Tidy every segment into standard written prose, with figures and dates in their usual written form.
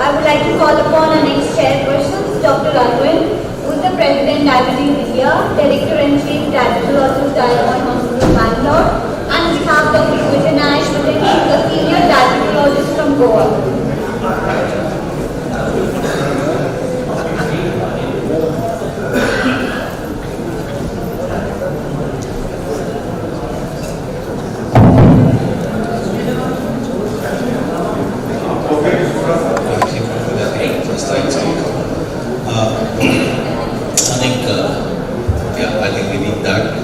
I would like to call upon our next chairperson, Dr. Arvind, who is the President, Diabetes India, Director-in-Chief, Diabetes Authors Diamond Hospital, Bangalore, and we have Dr. Vijay Shaukat, the Senior Diabetologist from Goa. I think we need that.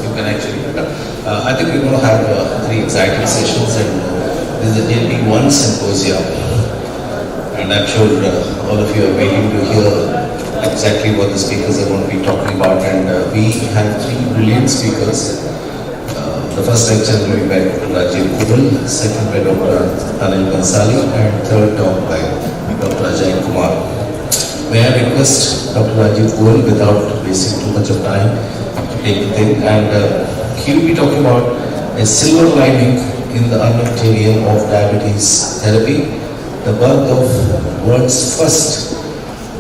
You can actually pick up. I think we're going to have 3 exciting sessions, and this is a GLP-1 Symposium. And I'm sure all of you are waiting to hear exactly what the speakers are going to be talking about. And we have 3 brilliant speakers. The first lecture will be by Dr. Rajiv Goel, second by Dr. Anil Bansali, and third talk by Dr. Ajay Kumar. May I request Dr. Rajiv Goel, without wasting too much of time, to take the thing, and he will be talking about a silver lining in the armamentarium of diabetes therapy, the birth of world's first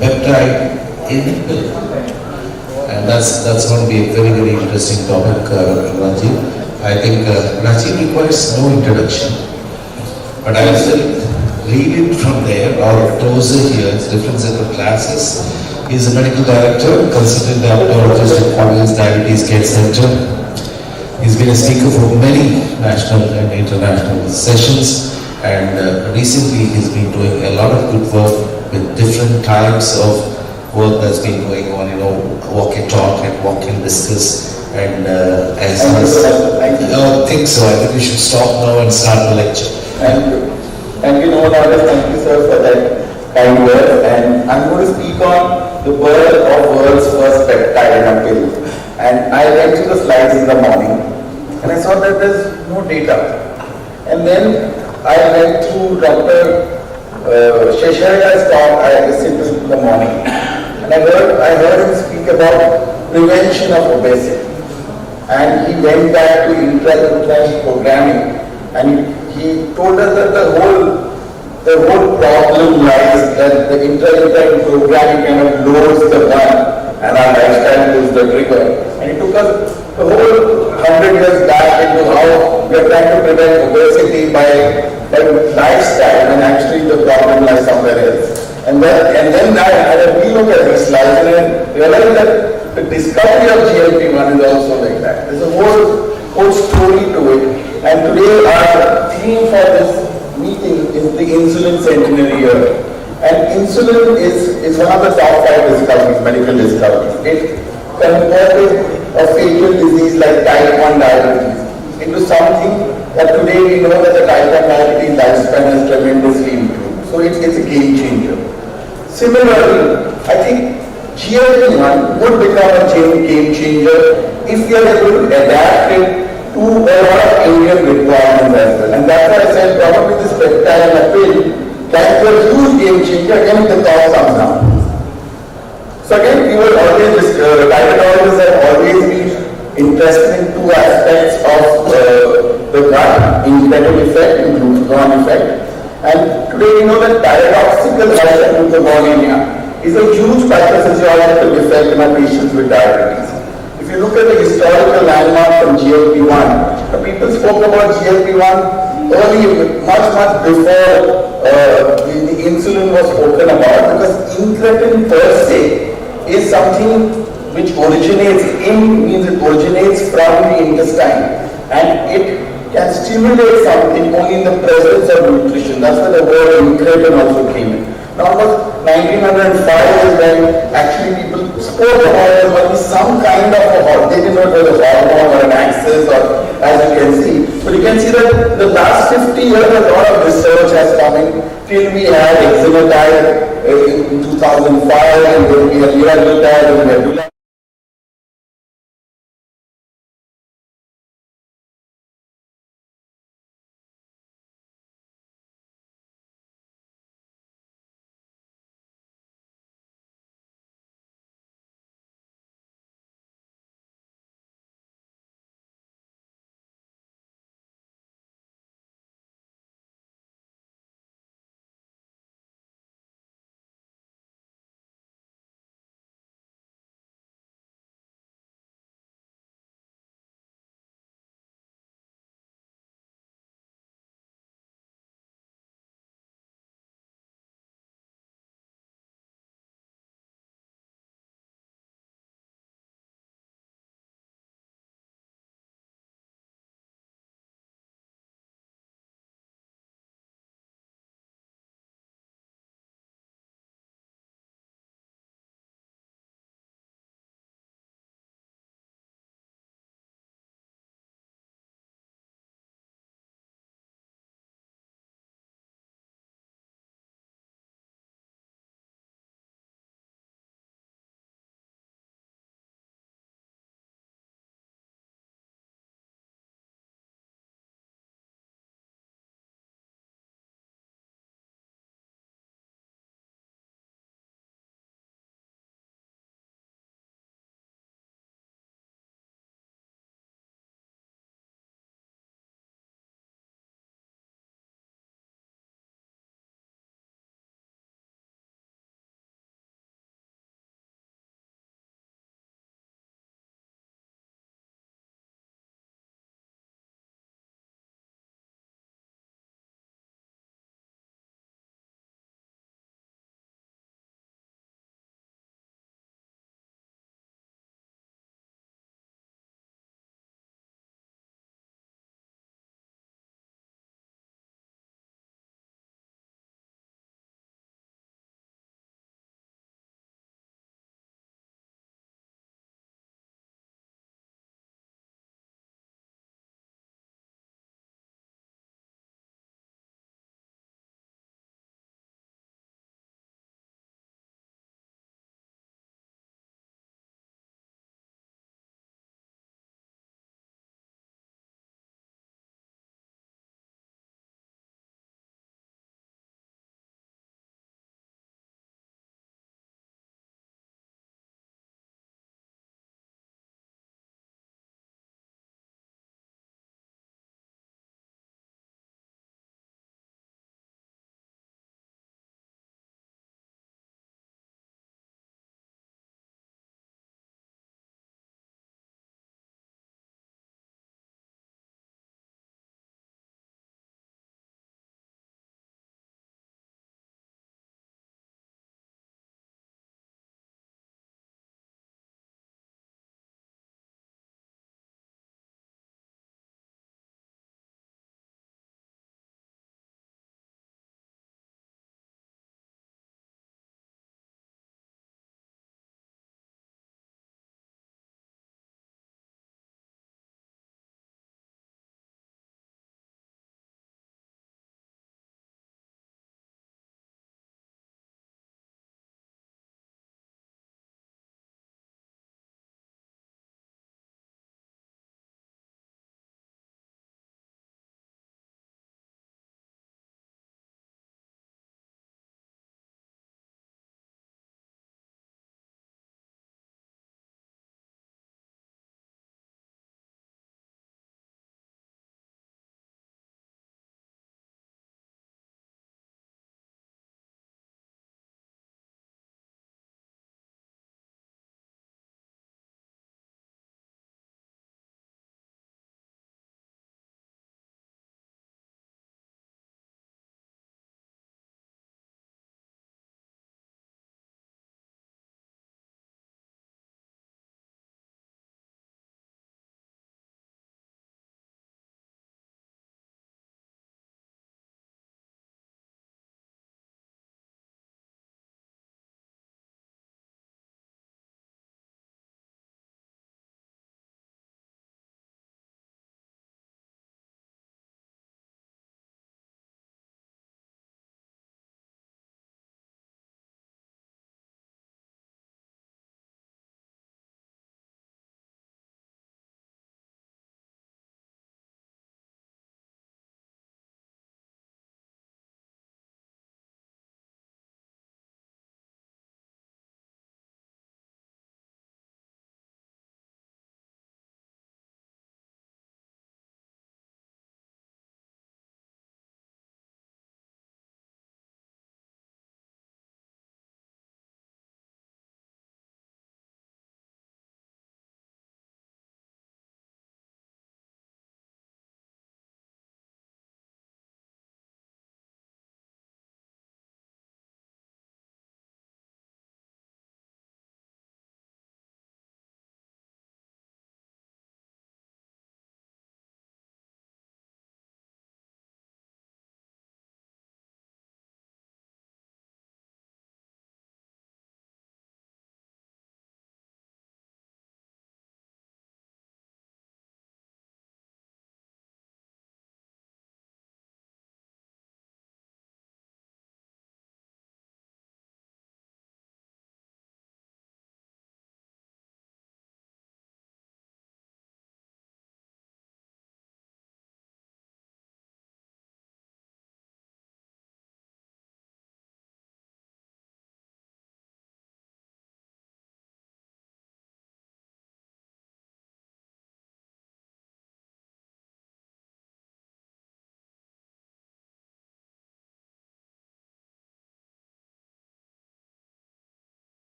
peptide in pill. And that's going to be a very, very interesting topic, Rajiv. I think Rajiv requires no introduction, but I will still read it from there or closer here. It's different set of classes. He is a medical director, consultant diabetologist at Cardiovascular Diabetes Care Center. He's been a speaker for many national and international sessions, and recently he's been doing a lot of good work with different types of work that's been going on, walk and talk and walk and discuss. And I think so. I think we should stop now and start the lecture. Thank you. Thank you, thank you, sir, for that kind word. And I'm going to speak on the birth of world's first peptide in a pill. And I went through the slides in the morning, and I saw that there's no data. And then I went through Dr. Sheshar's talk. I listened to in the morning, and I heard him speak about prevention of obesity. And he went back to intra-uterine programming, and he told us that the whole problem lies that the intra-uterine programming kind of lowers the gun, and our lifestyle is the trigger. And he took us the whole 100 years back into how we are trying to prevent obesity by lifestyle, and actually the problem lies somewhere else. And then I had a relook at these slides, and I realized that the discovery of GLP-1 is also like that. There's a whole story to it. And today our theme for this meeting is the insulin centenary year. And insulin is one of the top 5 discoveries, medical discoveries. It converted a fatal disease like type 1 diabetes into something that today we know that the type 1 diabetes lifespan has tremendously improved. So it's a game changer. Similarly, I think GLP-1 would become a game changer if we are able to adapt it to a lot of Indian requirements as well. And that's why I said probably this peptide in a pill can be a huge game changer again if the cost comes down. So again, diabetologists have always been interested in 2 aspects of the gut, incretin effect and glucagon effect. And today we know that paradoxical hyperglucagonemia is a huge pathophysiological defect in our patients with diabetes. If you look at the historical landmark from GLP-1, the people spoke about GLP-1 early, much before the insulin was spoken about, because incretin per se is something which originates from the intestine, and it can stimulate something only in the presence of nutrition. That's where the word incretin also came in. Now, about 1905 is when actually people spoke about it was some kind of a hormone. They didn't know it was a hormone or an axis, or as you can see. But you can see that the last 50 years a lot of research has come in till we had exenatide in 2005, and then we had liraglutide, and we had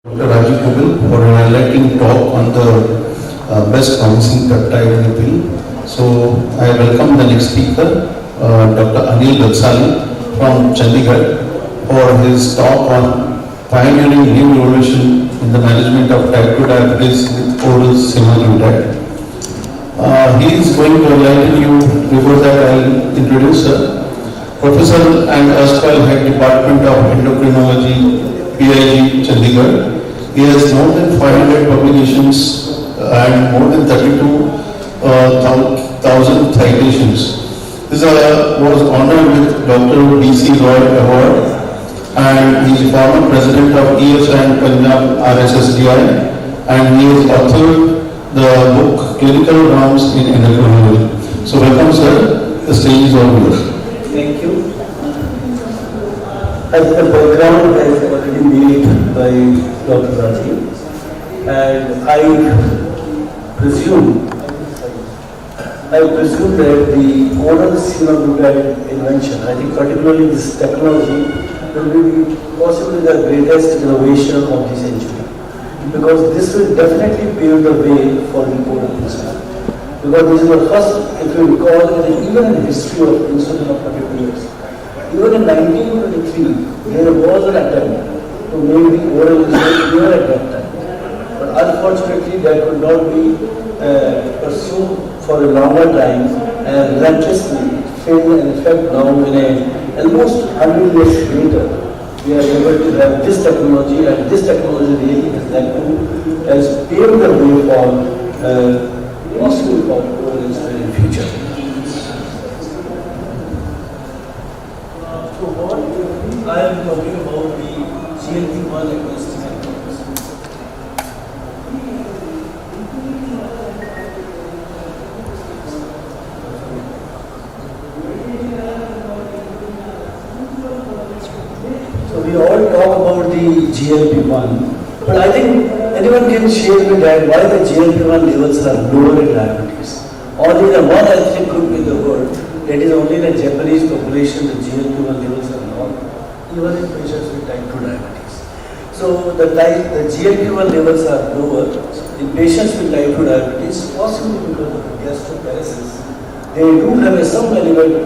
Dr. Rajiv Kubil for an enlightening talk on the best promising peptide in the pill. So I welcome the next speaker, Dr. Anil Bansali from Chandigarh for his talk on pioneering new innovation in the management of type 2 diabetes with oral semaglutide. He is going to enlighten you. Before that, I'll introduce Professor and erstwhile Head Department of Endocrinology, PIG, Chandigarh. He has more than 500 publications and more than 32,000 citations. This was honored with Dr. B.C. Roy Award, and he is former president of ES and Punjab RSSDI, and he has authored the book Clinical Norms in Endocrinology. So welcome, sir. The stage is all yours. Thank you. As the background has already made by Dr. Rajiv, and I presume that the oral semaglutide invention, I think particularly this technology, will be possibly the greatest innovation of the century, because this will definitely pave the way for the oral insulin. Because this is the first, if you recall, even in the history of insulin of 32 years. Even in 1923, there was an attempt to make the oral insulin even at that time. But unfortunately, that could not be pursued for a longer time, and relentlessly failed. In fact, now in almost 100 years later, we are able to have this technology, and this technology really has paved the way for possibly for oral insulin in future. So what I am talking about the GLP-1 agonistic antibodies. So we all talk about the GLP-1, but I think anyone can share with that why the GLP-1 levels are lower in diabetes. Only the one ethnic group in the world, that is only the Japanese population, the GLP-1 levels are low, even in patients with type 2 diabetes. So the GLP-1 levels are lower in patients with type 2 diabetes, possibly because of the gastroparesis. They do have some element of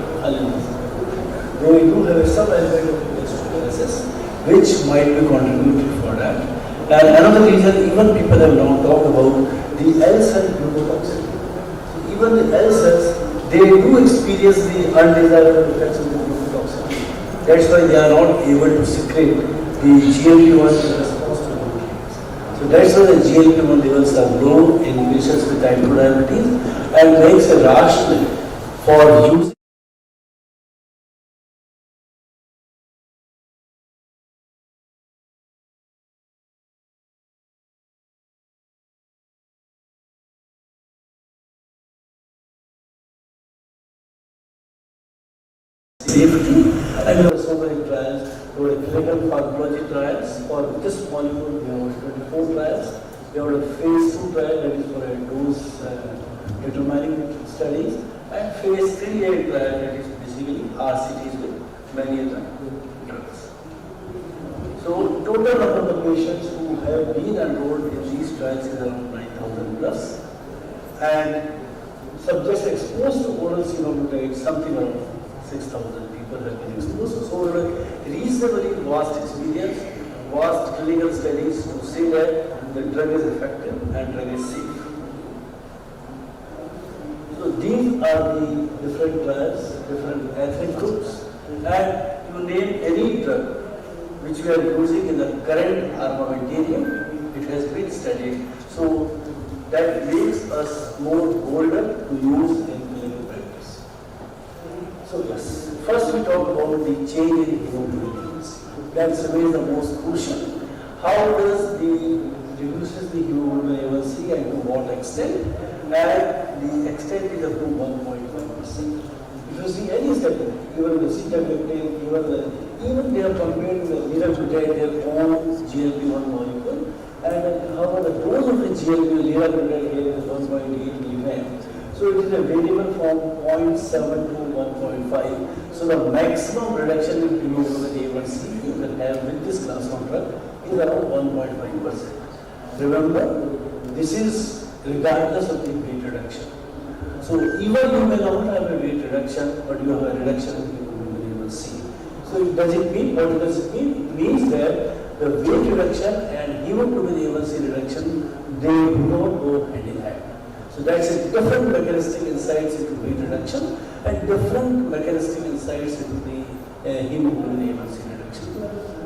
gastroparesis, which might be contributing for that. And another reason, even people have now talked about the L cell glucotoxicity. Even the L cells, they do experience the undesirable effects of the glucotoxicity. That's why they are not able to secrete the GLP-1 in response to glucose. So that's why the GLP-1 levels are low in patients with type 2 diabetes, and makes a rationale for use. Safety, and there are so many trials. There were clinical pharmacology trials for this molecule. We have 24 trials. We have a phase 2 trial that is for a dose determining studies, and phase 3A trial that is basically RCTs with many other drugs. So total number of patients who have been enrolled in these trials is around 9,000 plus, and subjects exposed to oral semaglutide, something around 6,000 people have been exposed. So reasonably vast experience, vast clinical studies to say that the drug is effective and drug is safe. So these are the different trials, different ethnic groups, and you name any drug which we are using in the current armamentarium, it has been studied. So that makes us more bolder to use in clinical practice. So yes, first we talk about the change in hemoglobin. That's really the most crucial. How does the reduces the hemoglobin A1C and to what extent? And the extent is up to 1.1%. If you see any study, even the sitagliptin, even they are compared to the liraglutide, their own GLP-1 molecule, and however the dose of the liraglutide here is 1.8 milligram. So it is a variable from 0.7 to 1.5. So the maximum reduction in hemoglobin A1C you can have with this class of drug is around 1.5%. Remember, this is regardless of the weight reduction. So even you may not have a weight reduction, but you have a reduction in hemoglobin A1C. So does it mean, what does it mean? It means that the weight reduction and hemoglobin A1C reduction, they do not go hand in hand. So that's a different mechanistic insights into weight reduction and different mechanistic insights into the hemoglobin A1C reduction.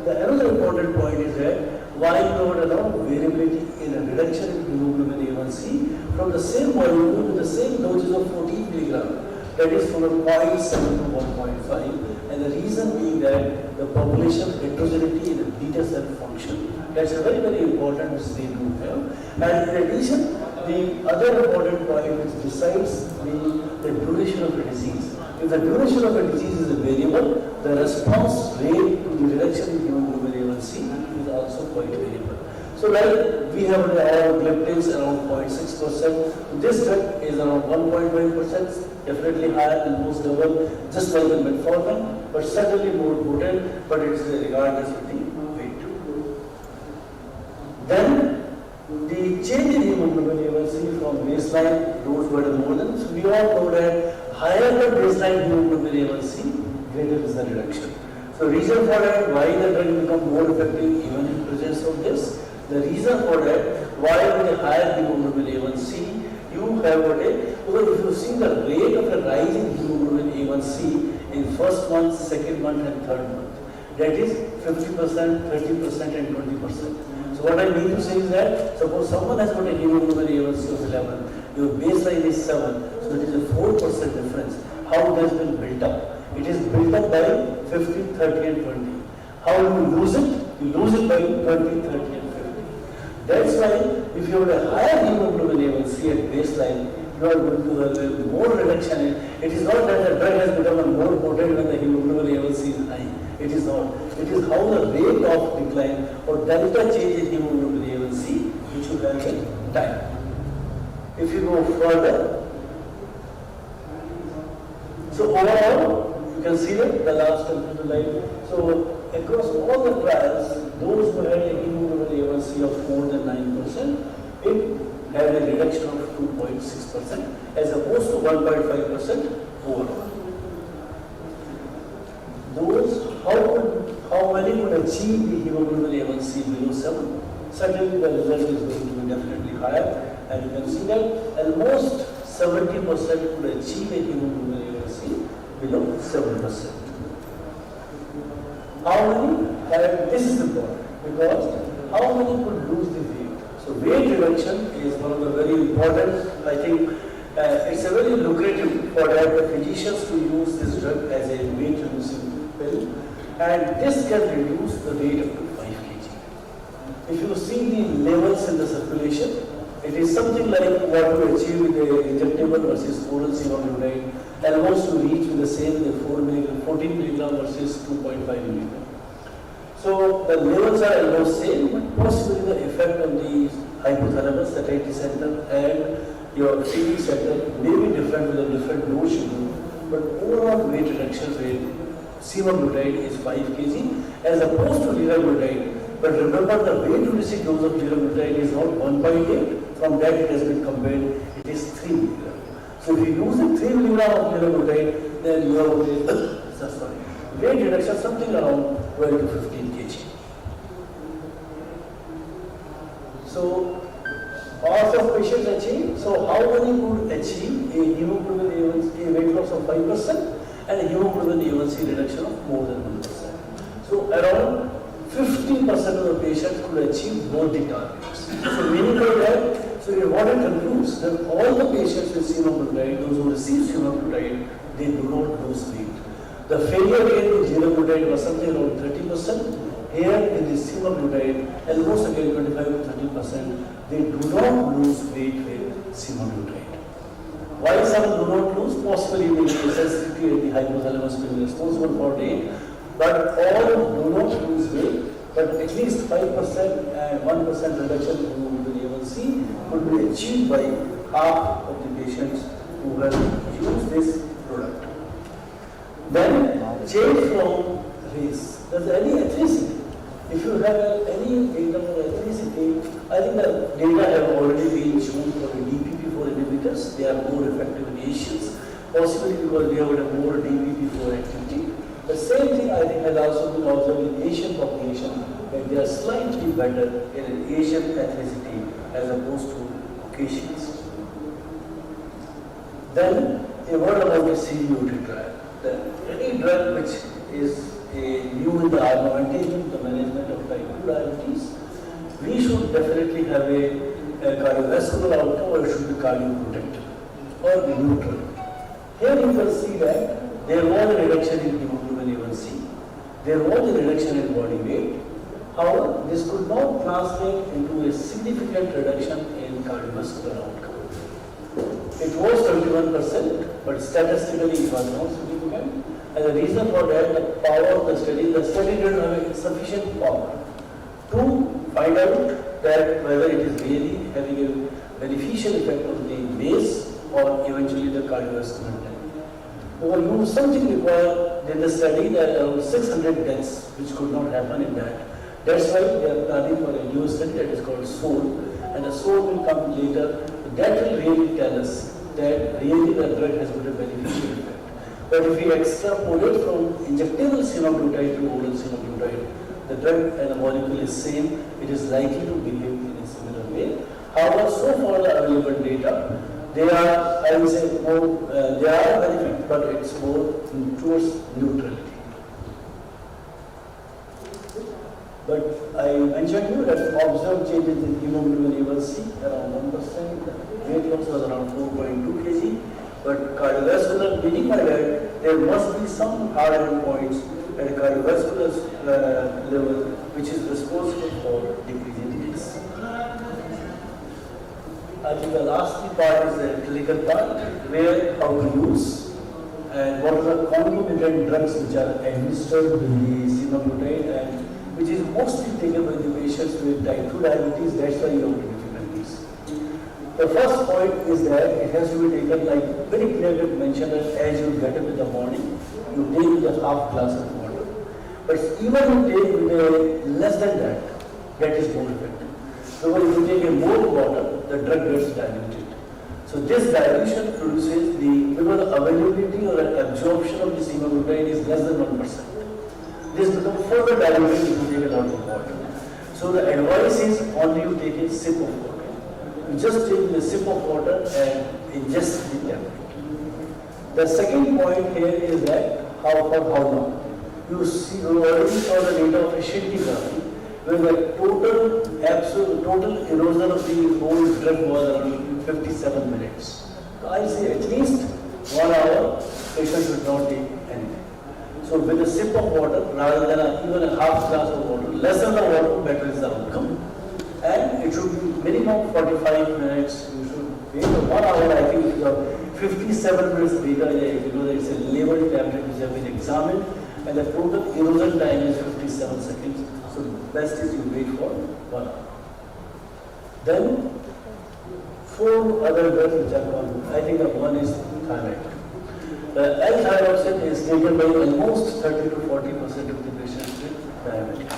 The another important point is that why not allow variability in a reduction in hemoglobin A1C from the same molecule with the same doses of 14 milligram, that is from a 0.7 to 1.5, and the reason being that the population heterogeneity in the beta cell function, that's a very, very important which they do have. And in addition, the other important point is besides the duration of the disease. If the duration of a disease is a variable, the response rate to the reduction in hemoglobin A1C is also quite variable. So like we have our gliptins around 0.6%, this drug is around 1.5%, definitely higher, almost double, just like the metformin, but certainly more potent, but it's regardless of the weight. Then the change in hemoglobin A1C from baseline those who had more than, so we all know that higher the baseline hemoglobin A1C, greater is the reduction. So reason for that, why the drug become more effective even in presence of this, the reason for that, why with a higher hemoglobin A1C, you have got a, because if you see the rate of the rise in hemoglobin A1C in first month, second month and third month, that is 50%, 30% and 20%. So what I mean to say is that, suppose someone has got a hemoglobin A1C of 11, your baseline is 7, so it is a 4% difference. How it has been built up? It is built up by 50, 30 and 20. How you lose it? You lose it by 20, 30 and 50. That's why if you have a higher hemoglobin A1C at baseline, you are going to have a more reduction in, it is not that the drug has become more potent when the hemoglobin A1C is high. It is not. It is how the rate of decline or delta change in hemoglobin A1C which you have in time. If you go further, so overall, you can see that the last computer line. So across all the trials, those who had a hemoglobin A1C of more than 9%, it had a reduction of 2.6% as opposed to 1.5% overall. Those, how many would achieve the hemoglobin A1C below 7? Certainly the result is going to be definitely higher, and you can see that almost 70% would achieve a hemoglobin A1C below 7%. How many have, this is important, because how many could lose the weight? So weight reduction is one of the very important, I think it's a very lucrative for the physicians to use this drug as a weight reducing pill, and this can reduce the weight up to 5 kg. If you see the levels in the circulation, it is something like what we achieve with the injectable versus oral semaglutide, almost to reach with the same the 14 milligram versus 2.5 milligram. So the levels are almost same, but possibly the effect on the hypothalamus, satiety center, and your feeding center may be different with a different low sugar, but overall weight reduction rate, semaglutide is 5 kg as opposed to liraglutide. But remember, the weight reducing dose of liraglutide is not 1.8, from that it has been compared, it is 3 milligram. So if you use a 3 milligram of liraglutide, then you have weight reduction something around 12 to 15 kg. So all of patients achieve, so how many could achieve a hemoglobin A1C, a weight loss of 5% and a hemoglobin A1C reduction of more than 1%? So around 50% of the patients could achieve both the targets. So meaning by that, so what it concludes, that all the patients with semaglutide, those who receive semaglutide, they do not lose weight. The failure rate with liraglutide was something around 30%. Here in the semaglutide, almost again 25 to 30%, they do not lose weight with semaglutide. Why some do not lose? Possibly the sensitivity at the hypothalamus will be responsible for it, but all do not lose weight, but at least 5% and 1% reduction in hemoglobin A1C could be achieved by half of the patients who have used this product. Then change from race. Does any ethnicity? If you have any data for ethnicity, I think the data have already been shown for the DPP4 inhibitors. They are more effective in Asians, possibly because they have a more DPP4 activity. The same thing I think has also been observed in Asian population, that they are slightly better in an Asian ethnicity as opposed to Caucasians. Then a word about the CVOT trial. Any drug which is new in the armamentarium, the management of type 2 diabetes, we should definitely have a cardiovascular outcome, or it should be cardioprotective or neutral. Here you can see that there was a reduction in hemoglobin A1c, there was a reduction in body weight. However, this could not translate into a significant reduction in cardiovascular outcome. It was 21%, but statistically it was not significant. And the reason for that, the power of the study didn't have sufficient power to find out that whether it is really having a beneficial effect on the base or eventually the cardiovascular death. Because you something required in the study that around 600 deaths, which could not happen in that. That's why they are planning for a new study that is called SOUL, and the SOUL will come later. That will really tell us that really the drug has got a beneficial effect. But if we extrapolate from injectable semaglutide to oral semaglutide, the drug and the molecule is same, it is likely to behave in a similar way. However, so far the available data, they are, I would say, more, they are benefit, but it's more towards neutrality. But I mentioned you that observed changes in hemoglobin A1c around 1%, weight loss was around 4.2 kg. But cardiovascular, meaning by that, there must be some hard endpoints at a cardiovascular level which is responsible for decreasing this. I think the last part is the clinical part, where how to use and what are the concomitant drugs which are administered with the semaglutide and which is mostly taken by the patients with type 2 diabetes. That's why you have difficulties. The first point is that it has to be taken, like very clearly mentioned, that as you get up in the morning, you take just half glass of water. But even you take with a less than that, that is more effective. So if you take a more water, the drug gets diluted. So this dilution produces because the availability or absorption of the semaglutide is less than 1%. This becomes further diluted if you take a lot of water. So the advice is only you take a sip of water. You just take a sip of water and ingest the tablet. The second point here is that how long. You already saw the data of a scintigraphy, where the total erosion of the whole drug was around 57 minutes. So I say at least 1 hour, patient should not take anything. So with a sip of water, rather than even a half glass of water, less than the water, better is the outcome. And it should be minimum 45 minutes. You should wait for 1 hour. I think 57 minutes data, because it's a labeled tablet which have been examined, and the total erosion time is 57 seconds. So best is you wait for 1 hour. Then 4 other drugs which are common. I think the one is thyroid. The L-thyroxine is taken by almost 30 to 40% of the patients with diabetes.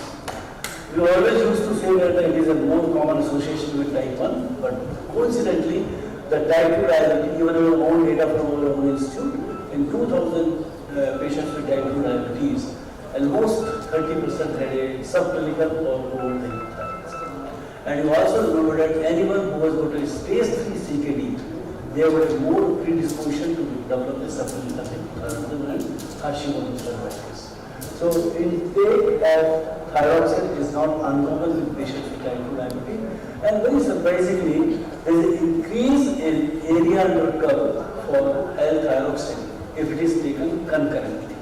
We always used to say that it is a more common association with type 1, but coincidentally, the type 2 diabetes, even our own data from our own institute, in 2,000 patients with type 2 diabetes, almost 30% had a subclinical or overthinking thyroid. And you also remember that anyone who has got a stage 3 CKD, they have a more predisposition to develop the subclinical hypothyroidism and Hashimoto's diabetes. So intake of thyroxine is not uncommon with patients with type 2 diabetes, and very surprisingly, there is an increase in area under curve for L-thyroxine if it is taken concurrently.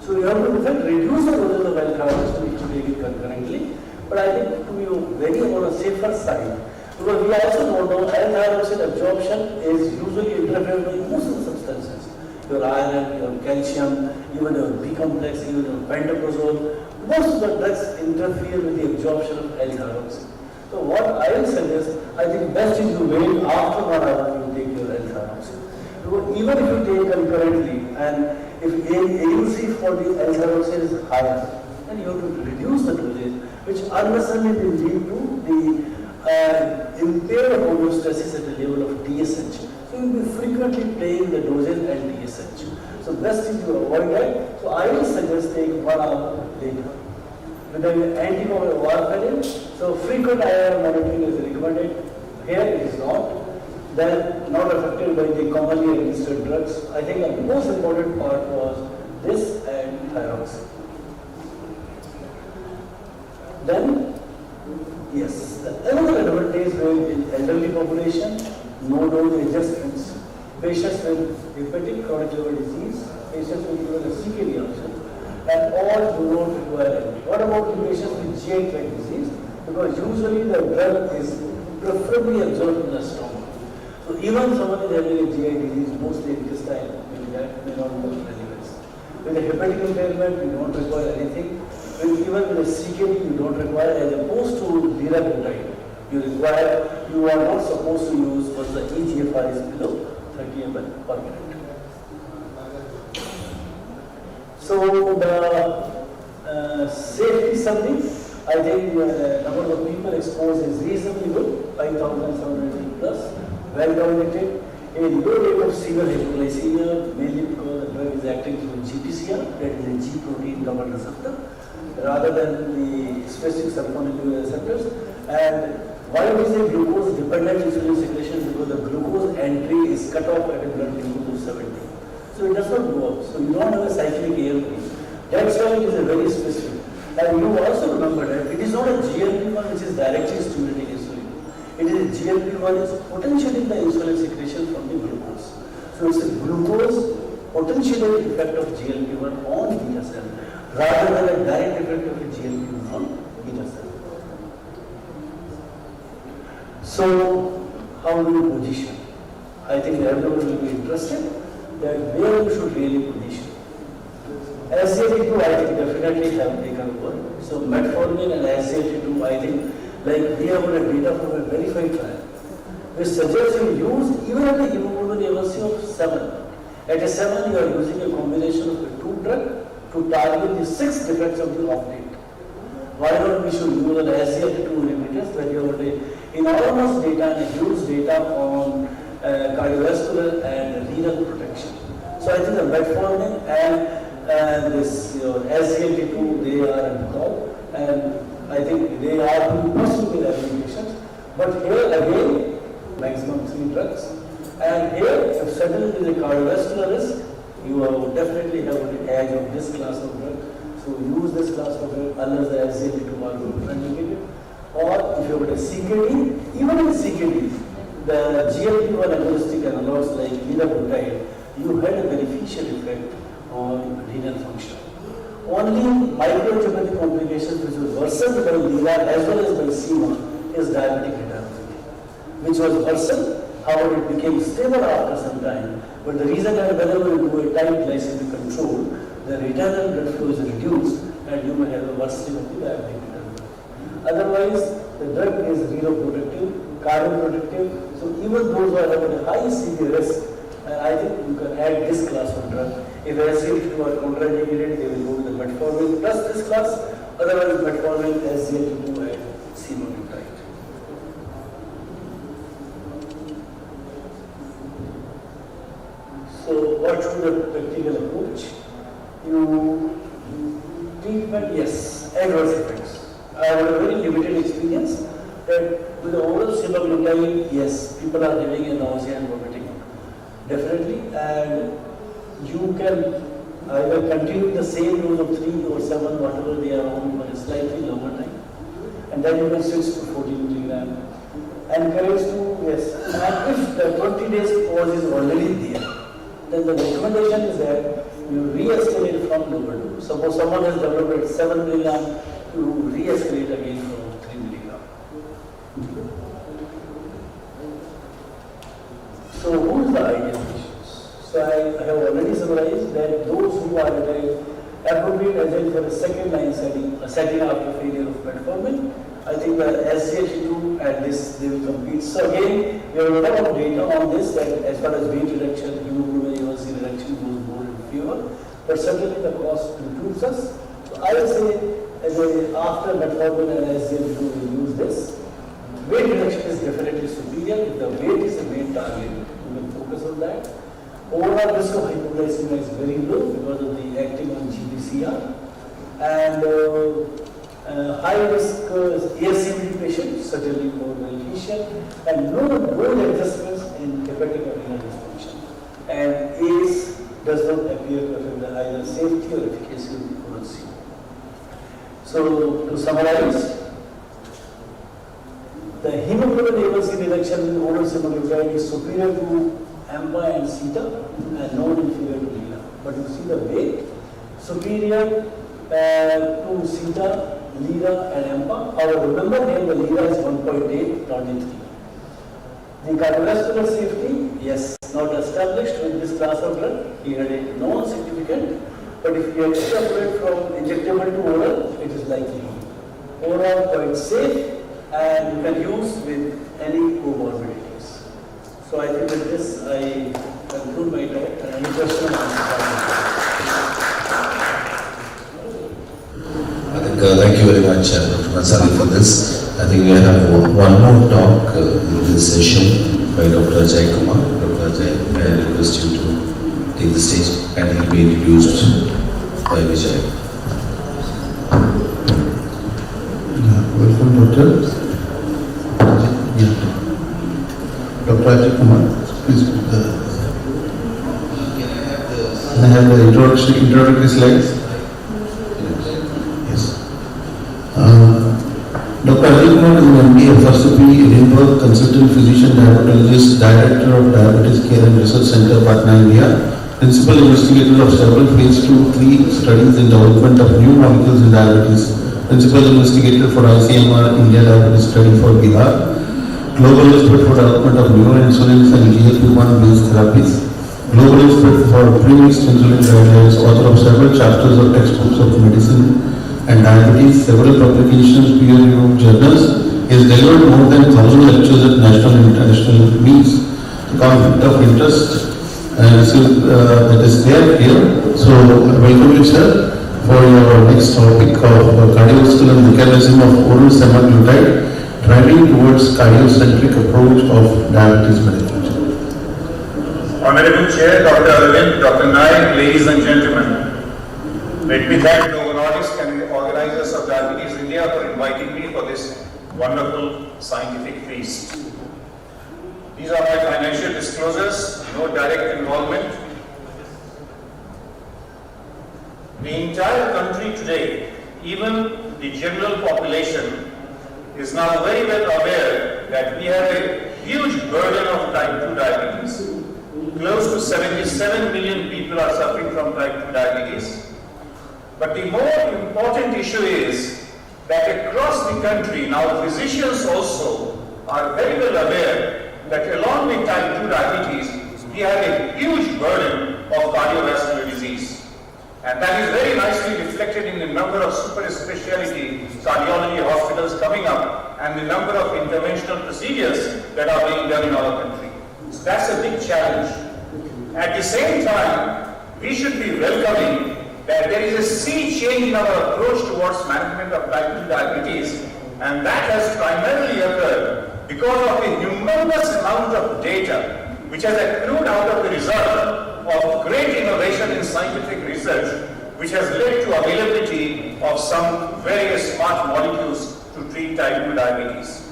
So you have to in fact reduce the doses of L-thyroxine if you take it concurrently, but I think to be very on a safer side, because we also don't know L-thyroxine absorption is usually interfered by most of the substances. Your iron, your calcium, even your B complex, even your pantoprazole, most of the drugs interfere with the absorption of L-thyroxine. So what I will suggest, I think best is to wait after 1 hour you take your L-thyroxine. Because even if you take concurrently, and if AUC for the L-thyroxine is higher, then you have to reduce the dosage. which unnecessarily will lead to the impaired homeostasis at the level of TSH. So you will be frequently playing the doses at TSH. So best is to avoid that. So I will suggest take 1 hour later. With the anticoagulant warfarin, so frequent IR monitoring is recommended. Here it is not. They are not affected by the commonly administered drugs. I think the most important part was this and thyroxine. Then, yes, another advantage in elderly population, no dose adjustments. Patients with hepatic chronic liver disease, patients with even a CKD option, and all do not require it. What about the patients with GI tract disease? Because usually the drug is preferably absorbed in the stomach. So even someone is having a GI disease, mostly intestine, that may not be of relevance. With a hepatic impairment, you don't require anything. Even with a CKD, you don't require, as opposed to liraglutide, you are not supposed to use what the eGFR is below 30 ml per minute. So the safety summary, I think number of people exposed is reasonably good, 5,700 plus, well tolerated, a low rate of severe hypoglycemia, mainly because the drug is acting through GPCR, that is a G protein coupled receptor, rather than the specific sulfonylurea receptors. And why we say glucose dependent insulin secretion? Because the glucose entry is cut off at a blood glucose of 70. So it does not go up. So you don't have a cyclic ALP. That's why it is a very specific. And you also remember that it is not a GLP-1 which is directly stimulating insulin. It is a GLP-1 is potentiating the insulin secretion from the glucose. So it's a glucose potentiating effect of GLP-1 on beta cell rather than a direct effect of a GLP-1 on beta cell. So how do you position? I think everyone will be interested that where you should really position. SGLT2 I think definitely have taken over. So metformin and SGLT2 I think like we have a data from a verified trial which suggests you use even at the hemoglobin A1C of 7. At a 7 you are using a combination of the 2 drug to target the 6 defects of the off-date. Why not we should use an SGLT2 inhibitors when you have enormous data and huge data on cardiovascular and renal protection. So I think the metformin and this SGLT2 they are at the top, and I think they are must be the applications. But here again, maximum 3 drugs, and here if suddenly there is a cardiovascular risk, you definitely have the edge of this class of drug. So use this class of drug unless the SGLT2 are indicated. Or if you have a CKD, even in CKD, the GLP-1 agonistic analogs like liraglutide, you had a beneficial effect on renal function. Only microangiopathic complications which was worsened by lira as well as by SEMA is diabetic retinopathy, which was worsened, however it became stable after some time. But the reason that whenever you do a tight glycemic control, the retinal blood flow is reduced and you may have a worsening of the diabetic retinopathy. Otherwise, the drug is renal-protective, cardioprotective, so even those who are having a high CV risk, I think you can add this class of drug. If SGLT2 are contraindicated, they will go with the metformin plus this class, otherwise metformin, SGLT2 and semaglutide. So what should the practical approach? You treatment, yes, adverse effects. I have a very limited experience that with the oral semaglutide, yes, people are having a nausea and vomiting. Definitely, and you can either continue the same dose of 3 or 7, whatever they are on, for a slightly longer time, and then you can switch to 14 milligram. Encourage to, yes, and if the 20 days pause is already there, then the recommendation is that you re-escalate from lower dose. Suppose someone has developed at 7 milligram, you re-escalate again from 3 milligram. So who is the ideal patients? So I have already summarized that those who are at an appropriate agent for a second line setting after failure of metformin, I think the SGLT2 and this they will compete. So again, we have a lot of data on this that as far as weight reduction, hemoglobin A1C reduction goes more in favor, but certainly the cost improves us. So I will say as a after metformin and SGLP2 we use this. Weight reduction is definitely superior. If the weight is the main target, we will focus on that. Overall risk of hypoglycemia is very low because of the acting on GPCR. And high risk ASCVD patients, certainly more beneficial, and no adjustments in hepatic or renal dysfunction. And ACE does not appear to affect either safety or efficacy of the oral SEMA. So, to summarize, the hemoglobin A1C reduction in oral semaglutide is superior to AMPA and CETA and non-inferior to LIRA. But you see the weight, superior to CETA, LIRA and AMPA. However, remember here the LIRA is 1.8, not 3. The cardiovascular safety, yes, not established with this class of drug. He had a non-significant, but if we extrapolate from injectable to oral, it is likely. Oral quite safe and you can use with any comorbidities. So I think with this I conclude my talk. And any question? Thank you very much, Dr. Mansari, for this. I think we have one more talk in this session by Dr. Ajay Kumar. Dr. Ajay, may I request you to take the stage and he will be introduced by Vijay. Welcome, Doctor. Dr. Ajay Kumar, please. Can I have the introductory slides? Dr. Ajay Kumar is an MD, FRCP, Edinburgh, consultant physician, diabetologist, director of Diabetes Care and Research Center, Patna, India, principal investigator of several phase 2-3 studies in development of new molecules in diabetes, principal investigator for ICMR India Diabetes Study for Bihar, global expert for development of newer insulins and GLP-1 based therapies, global expert for premixed insulin guidelines, author of several chapters of textbooks of medicine and diabetes, several publications, peer-reviewed journals. He has delivered more than 1,000 lectures at national and international meets. The conflict of interest that is there here. So, welcome you, sir, for your next topic of cardiovascular mechanism of oral semaglutide, driving towards cardiocentric approach of diabetes management. Honorable Chair, Dr. Arvind, Dr. Naik, ladies and gentlemen, let me thank the and the organizers of Diabetes India for inviting me for this wonderful scientific feast. These are my financial disclosures, no direct involvement. The entire country today, even the general population, is now very well aware that we have a huge burden of type 2 diabetes. Close to 77 million people are suffering from type 2 diabetes. But the more important issue is that across the country, now physicians also are very well aware that along with type 2 diabetes, we have a huge burden of cardiovascular disease. And that is very nicely reflected in the number of super specialty cardiology hospitals coming up and the number of interventional procedures that are being done in our country. So that's a big challenge. At the same time, we should be welcoming that there is a sea change in our approach towards management of type 2 diabetes, and that has primarily occurred because of a humongous amount of data which has accrued out of the result of great innovation in scientific research, which has led to availability of some very smart molecules to treat type 2 diabetes.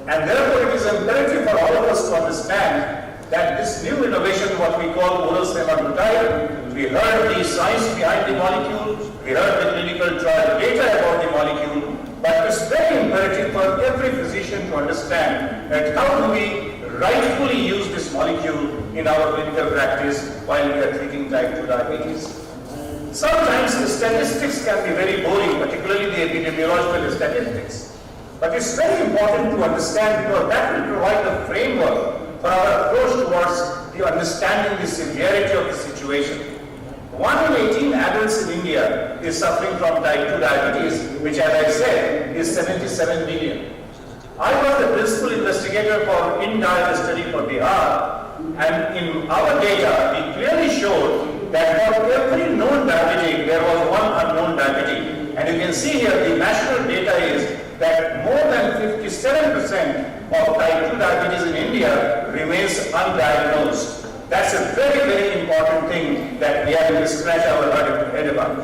And therefore it is imperative for all of us to understand that this new innovation, what we call oral semaglutide, we heard the science behind the molecule, we heard the clinical trial data about the molecule, but it's very imperative for every physician to understand that how do we rightfully use this molecule in our clinical practice while we are treating type 2 diabetes. Sometimes the statistics can be very boring, particularly the epidemiological statistics, but it's very important to understand because that will provide the framework for our approach towards the understanding the severity of the situation. 1 in 18 adults in India is suffering from type 2 diabetes, which as I said is 77 million. I was the principal investigator for INDIA study for Bihar, and in our data we clearly showed that for every known diabetic there was one unknown diabetic. And you can see here the national data is that more than 57% of type 2 diabetes in India remains undiagnosed. That's a very, very important thing that we have to scratch our head about.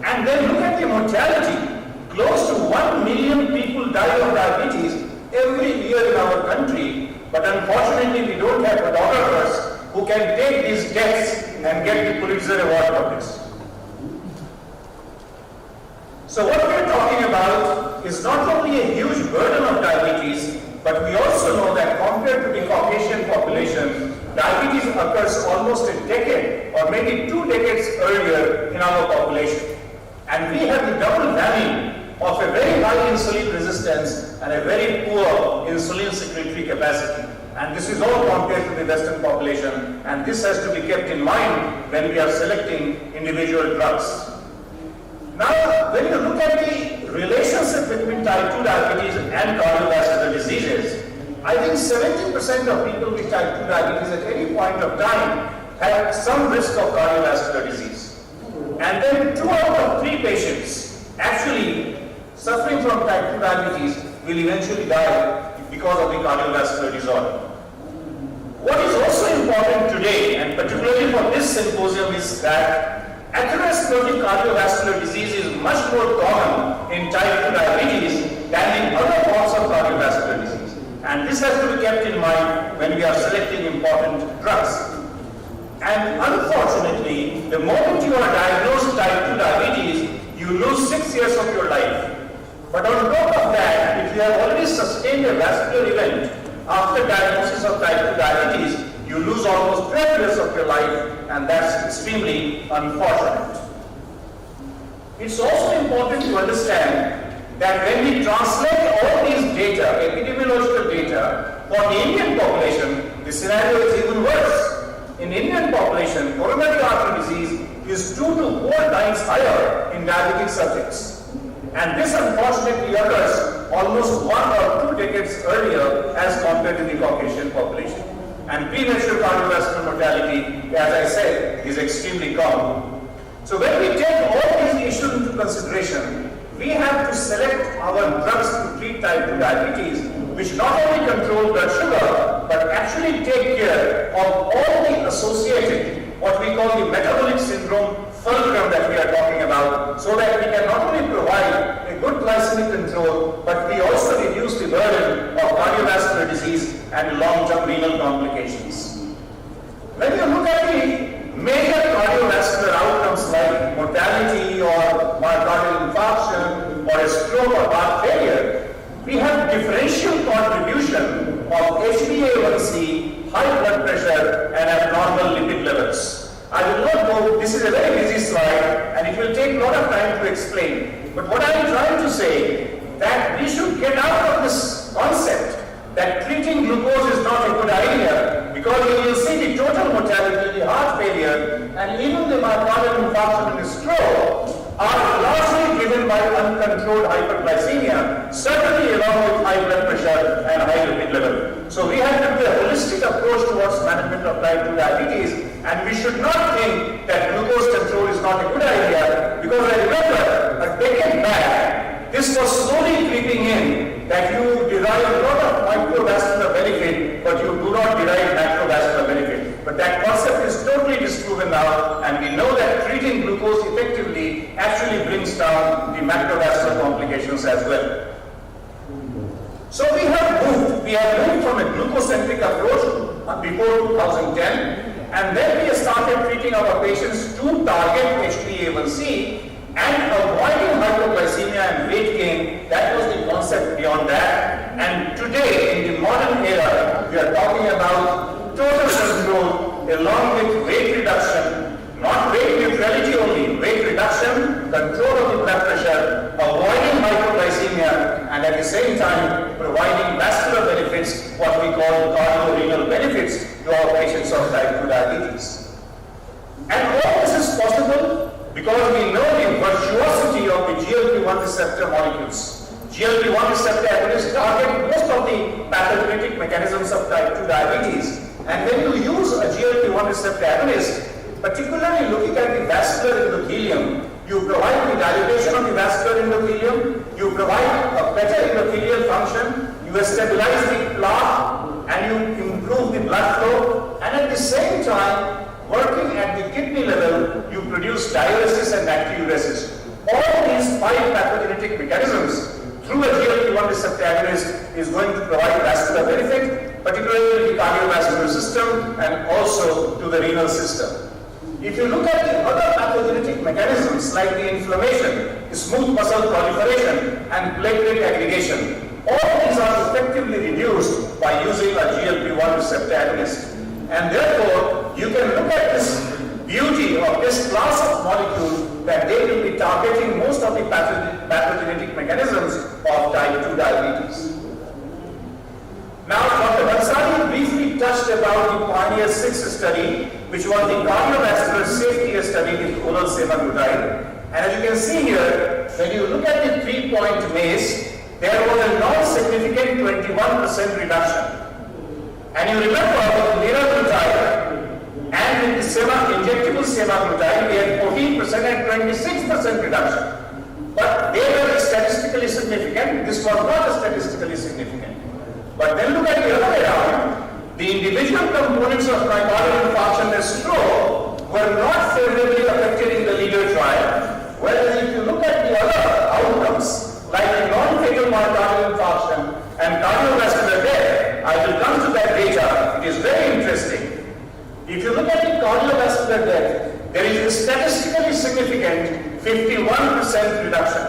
And then look at the mortality. Close to 1 million people die of diabetes every year in our country, but unfortunately we don't have photographers who can take these deaths and get the Pulitzer Award for this. So what we are talking about is not only a huge burden of diabetes, but we also know that compared to the Caucasian population, diabetes occurs almost a decade or maybe 2 decades earlier in our population. And we have the double whammy of a very high insulin resistance and a very poor insulin secretory capacity. And this is all compared to the Western population, and this has to be kept in mind when we are selecting individual drugs. Now, when you look at the relationship between type 2 diabetes and cardiovascular diseases, I think 70% of people with type 2 diabetes at any point of time have some risk of cardiovascular disease. And then 2 out of 3 patients actually suffering from type 2 diabetes will eventually die because of the cardiovascular disorder. What is also important today, and particularly for this symposium, is that atherosclerotic cardiovascular disease is much more common in type 2 diabetes than in other forms of cardiovascular disease. And this has to be kept in mind when we are selecting important drugs. And unfortunately, the moment you are diagnosed with type 2 diabetes, you lose 6 years of your life. But on top of that, if you have already sustained a vascular event after diagnosis of type 2 diabetes, you lose almost 12 years of your life, and that's extremely unfortunate. It's also important to understand that when we translate all these data, epidemiological data, for the Indian population, the scenario is even worse. In the Indian population, coronary artery disease is 2 to 4 times higher in diabetic subjects. And this unfortunately occurs almost 1 or 2 decades earlier as compared to the Caucasian population. And premature cardiovascular mortality, as I said, is extremely common. So when we take all these issues into consideration, we have to select our drugs to treat type 2 diabetes, which not only control blood sugar, but actually take care of all the associated, what we call the metabolic syndrome fulcrum that we are talking about, so that we can not only provide a good glycemic control, but we also reduce the burden of cardiovascular disease and long-term renal complications. When you look at the major cardiovascular outcomes like mortality or myocardial infarction or a stroke or heart failure, we have differential contribution of HbA1c, high blood pressure, and abnormal lipid levels. I will not go, this is a very busy slide and it will take a lot of time to explain. But what I am trying to say, that we should get out of this concept that treating glucose is not a good idea, because you will see the total mortality, the heart failure, and even the myocardial infarction and the stroke are largely driven by uncontrolled hyperglycemia, certainly along with high blood pressure and high lipid level. So we have to do a holistic approach towards management of type 2 diabetes, and we should not think that glucose control is not a good idea, because I remember a decade back, this was slowly creeping in, that you derive a lot of microvascular benefit, but you do not derive macrovascular benefit. But that concept is totally disproven now, and we know that treating glucose effectively actually brings down the macrovascular complications as well. So we have moved from a glucocentric approach before 2010, and then we started treating our patients to target HbA1c and avoiding hypoglycemia and weight gain. That was the concept beyond that. And today, in the modern era, we are talking about total control along with weight reduction, not weight neutrality only, weight reduction, control of the blood pressure, avoiding hypoglycemia, and at the same time providing vascular benefits, what we call cardiorenal benefits to our patients of type 2 diabetes. And all this is possible because we know the virtuosity of the GLP-1 receptor molecules. GLP-1 receptor agonists target most of the pathogenic mechanisms of type 2 diabetes. And when you use a GLP-1 receptor agonist, particularly looking at the vascular endothelium, you provide the dilatation of the vascular endothelium, you provide a better endothelial function, you stabilize the plaque, and you improve the blood flow, and at the same time, working at the kidney level, you produce diuresis and natriuresis. All these 5 pathogenetic mechanisms through a GLP-1 receptor agonist is going to provide vascular benefit, particularly to the cardiovascular system and also to the renal system. If you look at the other pathogenetic mechanisms like the inflammation, smooth muscle proliferation, and platelet aggregation, all these are effectively reduced by using a GLP-1 receptor agonist. And therefore, you can look at this beauty of this class of molecule that they will be targeting most of the pathogenic mechanisms of type 2 diabetes. Now, Dr. Bansali briefly touched about the Pioneer 6 study, which was the cardiovascular safety study with oral semaglutide. And as you can see here, when you look at the 3-point MACE, there was a non-significant 21% reduction. And you remember with liraglutide and with the injectable semaglutide, we had 14% and 26% reduction. But they were statistically significant. This was not statistically significant. But then look at the other way around. The individual components of myocardial infarction and stroke were not favorably affected in the leader trial. Whereas if you look at the other outcomes, like the non-fatal myocardial infarction and cardiovascular death, I will come to that data. It is very interesting. If you look at the cardiovascular death, there is a statistically significant 51% reduction.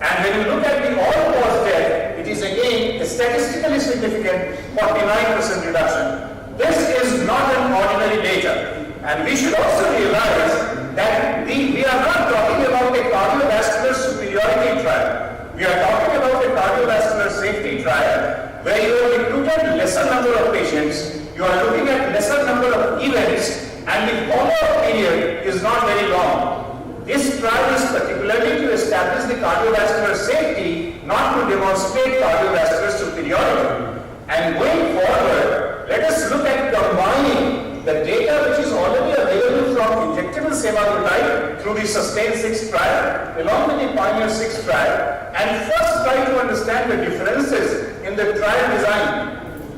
And when you look at the all-cause death, it is again a statistically significant 49% reduction. This is not an ordinary data. And we should also realize that we are not talking about a cardiovascular superiority trial. We are talking about a cardiovascular safety trial where you have recruited lesser number of patients, you are looking at lesser number of events, and the follow-up period is not very long. This trial is particularly to establish the cardiovascular safety, not to demonstrate cardiovascular superiority. And going forward, let us look at combining the data which is already available from injectable semaglutide through the SUSTAIN 6 trial, along with the Pioneer 6 trial, and first try to understand the differences in the trial design.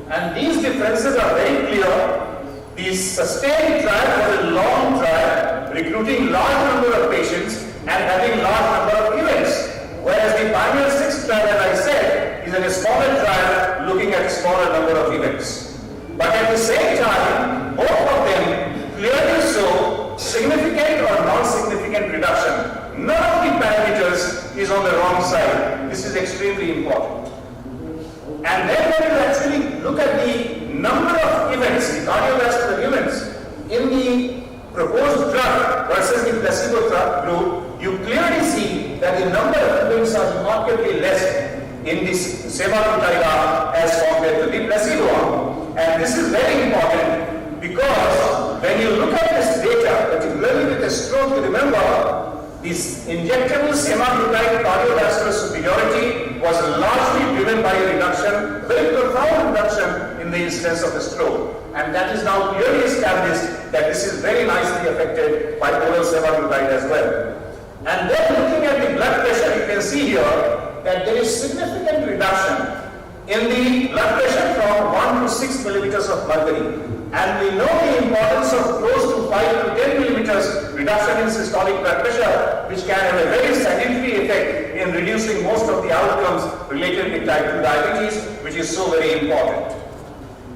And these differences are very clear. The SUSTAIN trial was a long trial, recruiting large number of patients and having large number of events. Whereas the Pioneer 6 trial, as I said, is a smaller trial looking at a smaller number of events. But at the same time, both of them clearly show significant or non-significant reduction. None of the parameters is on the wrong side. This is extremely important. And then when you actually look at the number of events, the cardiovascular events, in the proposed drug versus the placebo group, you clearly see that the number of events are remarkably less in this semaglutide arm as compared to the placebo arm. And this is very important because when you look at this data, particularly with a stroke, you remember this injectable semaglutide cardiovascular superiority was largely driven by a reduction, very profound reduction in the incidence of a stroke. And that is now clearly established that this is very nicely affected by oral semaglutide as well. And then looking at the blood pressure, you can see here that there is significant reduction in the blood pressure from 1 to 6 millimeters of mercury. And we know the importance of close to 5 to 10 millimeters reduction in systolic blood pressure, which can have a very salutary effect in reducing most of the outcomes related with type 2 diabetes, which is so very important.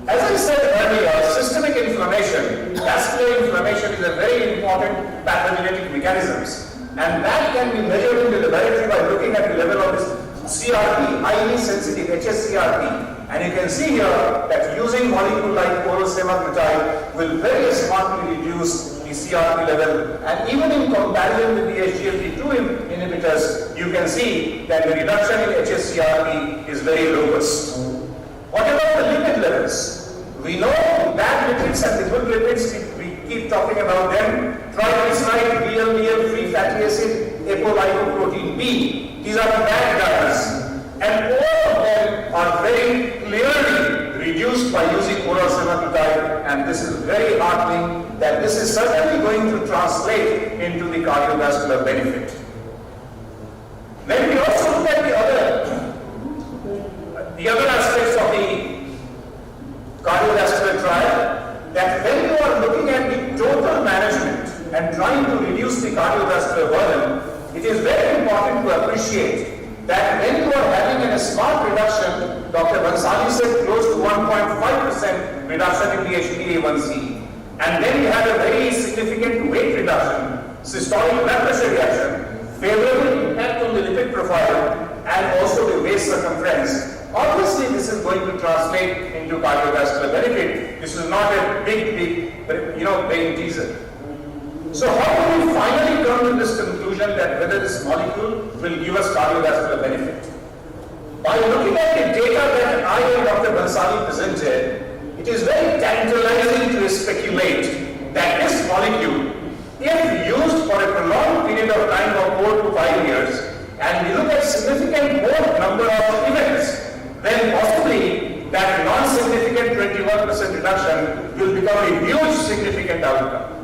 As I said earlier, systemic inflammation, vascular inflammation is a very important pathogenetic mechanism. And that can be measured in the laboratory by looking at the level of this CRP, highly sensitive hsCRP. And you can see here that using molecule like oral semaglutide will very smartly reduce the CRP level. And even in comparison with the SGLT2 inhibitors, you can see that the reduction in hsCRP is very robust. What about the lipid levels? We know the bad lipids and the good lipids, we keep talking about them. Triglyceride, VLDL, free fatty acid, apolipoprotein B. These are the bad guys. And all of them are very clearly reduced by using oral semaglutide, and this is very heartening that this is certainly going to translate into the cardiovascular benefit. Then we also look at the other aspects of the cardiovascular trial, that when you are looking at the total management and trying to reduce the cardiovascular burden, it is very important to appreciate that when you are having a smart reduction, Dr. Bansali said close to 1.5% reduction in the HbA1c, and then you have a very significant weight reduction, systolic blood pressure reduction, favorable impact on the lipid profile, and also the waist circumference. Obviously, this is going to translate into cardiovascular benefit. This is not a big, brain teaser. So how do we finally come to this conclusion that whether this molecule will give us cardiovascular benefit? By looking at the data that I and Dr. Bansali presented, it is very tantalizing to speculate that this molecule, if used for a prolonged period of time of 4 to 5 years, and we look at significant more number of events, then possibly that non-significant 21% reduction will become a huge significant outcome.